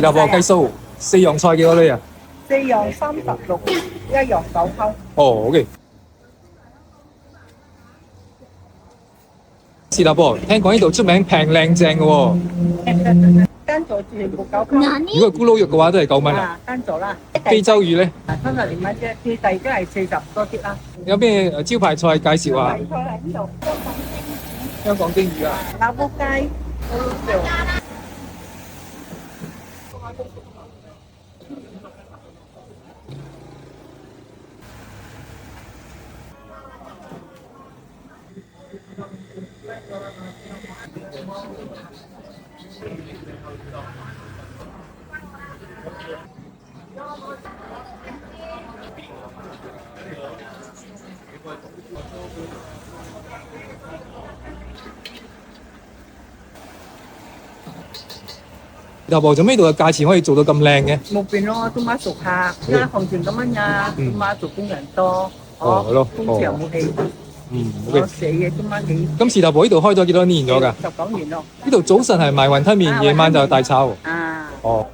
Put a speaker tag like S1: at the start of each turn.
S1: 頭婆計數，4樣菜幾多呢啊？
S2: 4樣36，一樣9溝。
S1: 哦，OK。是頭婆，聽講呢度出名平靚正嘅喎。
S2: 乾咗全部9溝。
S1: 如果係咕嚕肉嘅話，都係9蚊啊。
S2: 啊，乾咗啦。
S1: 非洲魚咧，
S2: 30蚊啫，最低都係40多啲啦。
S1: 有咩招牌菜介紹下？
S2: 菜喺呢度，
S1: 香港蒸魚啊！
S2: 鴨煲雞、咕嚕肉。
S1: 頭婆做咩度嘅價錢可以做到咁靚嘅？
S2: 冇變咯，都買熟客，而家行情咁蚊呀，都買做工人多，
S1: 哦係咯
S2: 工時又冇氣，OK。我寫嘢都蚊幾
S1: 咁是頭婆呢度開咗幾多年咗㗎？
S2: 19年咯。
S1: 呢度早晨係賣雲吞麵，夜晚就大炒。
S2: 啊。
S1: 哦。